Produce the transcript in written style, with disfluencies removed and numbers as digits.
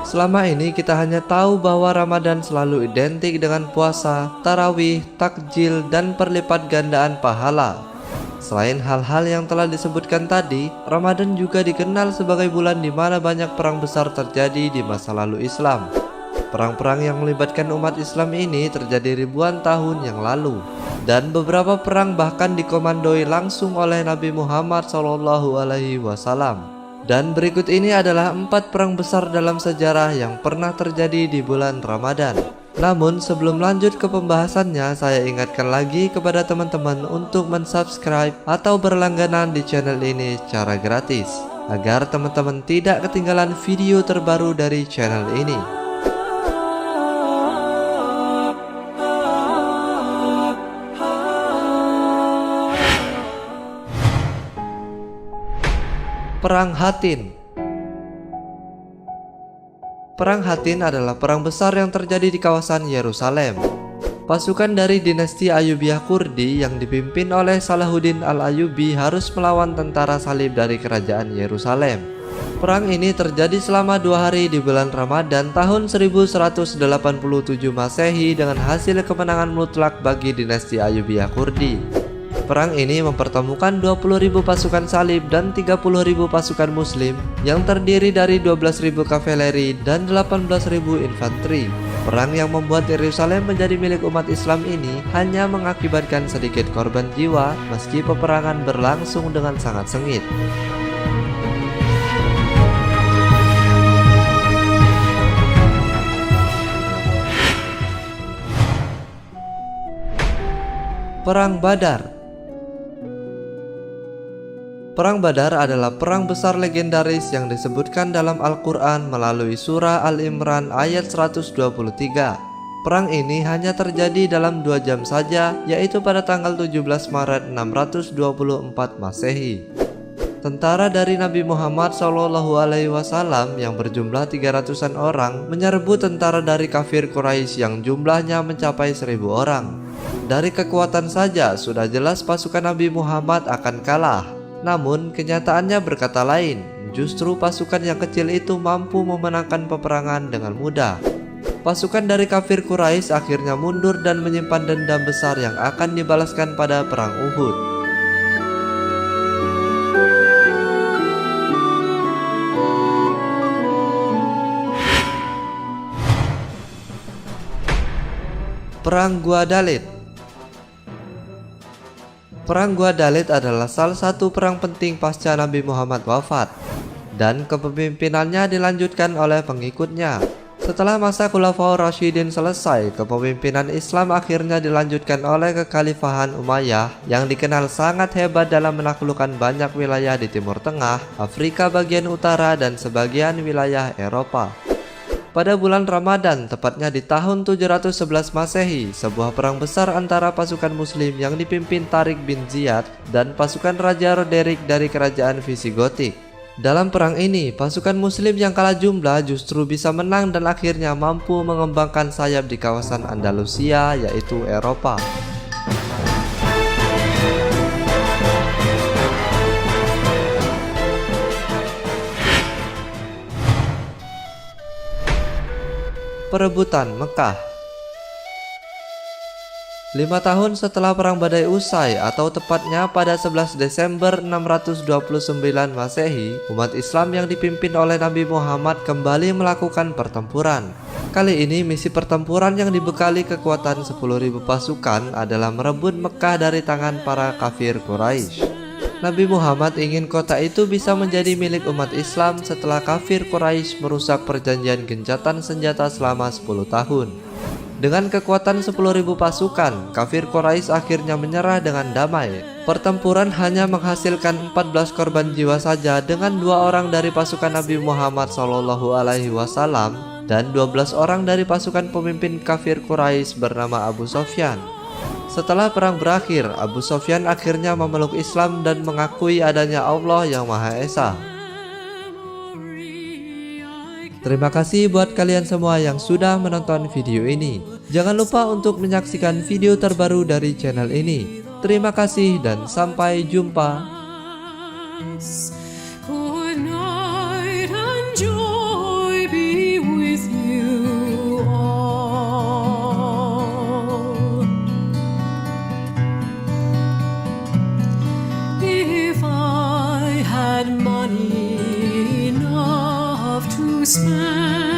Selama ini kita hanya tahu bahwa Ramadan selalu identik dengan puasa, tarawih, takjil, dan perlipat gandaan pahala. Selain hal-hal yang telah disebutkan tadi, Ramadan juga dikenal sebagai bulan di mana banyak perang besar terjadi di masa lalu Islam. Perang-perang yang melibatkan umat Islam ini terjadi ribuan tahun yang lalu, dan beberapa perang bahkan dikomandoi langsung oleh Nabi Muhammad SAW. Dan berikut ini adalah 4 perang besar dalam sejarah yang pernah terjadi di bulan Ramadan. Namun sebelum lanjut ke pembahasannya, saya ingatkan lagi kepada teman-teman untuk mensubscribe atau berlangganan di channel ini secara gratis, agar teman-teman tidak ketinggalan video terbaru dari channel ini. Perang Hattin. Perang Hattin adalah perang besar yang terjadi di kawasan Yerusalem. Pasukan dari dinasti Ayyubiyah Kurdi yang dipimpin oleh Salahuddin Al-Ayyubi harus melawan tentara salib dari kerajaan Yerusalem. Perang ini terjadi selama 2 hari di bulan Ramadan tahun 1187 Masehi dengan hasil kemenangan mutlak bagi dinasti Ayyubiyah Kurdi. Perang ini mempertemukan 20.000 pasukan salib dan 30.000 pasukan muslim yang terdiri dari 12.000 kavaleri dan 18.000 infanteri. Perang yang membuat Yerusalem menjadi milik umat Islam ini hanya mengakibatkan sedikit korban jiwa meski peperangan berlangsung dengan sangat sengit. Perang Badar. Perang Badar adalah perang besar legendaris yang disebutkan dalam Al-Quran melalui surah Al-Imran ayat 123. Perang ini hanya terjadi dalam 2 jam saja, yaitu pada tanggal 17 Maret 624 Masehi. Tentara dari Nabi Muhammad SAW yang berjumlah 300-an orang menyerbu tentara dari kafir Quraisy yang jumlahnya mencapai 1.000 orang. Dari kekuatan saja sudah jelas pasukan Nabi Muhammad akan kalah. Namun kenyataannya berkata lain, justru pasukan yang kecil itu mampu memenangkan peperangan dengan mudah. Pasukan dari kafir Quraisy akhirnya mundur dan menyimpan dendam besar yang akan dibalaskan pada perang Uhud. Perang Guadalete. Perang Guadalete adalah salah satu perang penting pasca Nabi Muhammad wafat, dan kepemimpinannya dilanjutkan oleh pengikutnya. Setelah masa Khulafaur Rasyidin selesai, kepemimpinan Islam akhirnya dilanjutkan oleh kekhalifahan Umayyah yang dikenal sangat hebat dalam menaklukkan banyak wilayah di Timur Tengah, Afrika bagian utara, dan sebagian wilayah Eropa. Pada bulan Ramadan, tepatnya di tahun 711 Masehi, sebuah perang besar antara pasukan muslim yang dipimpin Tariq bin Ziyad dan pasukan Raja Roderick dari kerajaan Visigotik. Dalam perang ini, pasukan muslim yang kalah jumlah justru bisa menang dan akhirnya mampu mengembangkan sayap di kawasan Andalusia, yaitu Eropa. Perebutan Mekah. 5 tahun setelah perang Badai usai, atau tepatnya pada 11 Desember 629 Masehi, umat Islam yang dipimpin oleh Nabi Muhammad kembali melakukan pertempuran. Kali ini misi pertempuran yang dibekali kekuatan 10.000 pasukan adalah merebut Mekah dari tangan para kafir Quraisy. Nabi Muhammad ingin kota itu bisa menjadi milik umat Islam setelah kafir Quraisy merusak perjanjian gencatan senjata selama 10 tahun. Dengan kekuatan 10.000 pasukan, kafir Quraisy akhirnya menyerah dengan damai. Pertempuran hanya menghasilkan 14 korban jiwa saja dengan 2 orang dari pasukan Nabi Muhammad SAW dan 12 orang dari pasukan pemimpin kafir Quraisy bernama Abu Sofyan. Setelah perang berakhir, Abu Sofyan akhirnya memeluk Islam dan mengakui adanya Allah yang Maha Esa. Terima kasih buat kalian semua yang sudah menonton video ini. Jangan lupa untuk menyaksikan video terbaru dari channel ini. Terima kasih dan sampai jumpa. Good night and joy be with you. money enough to spend.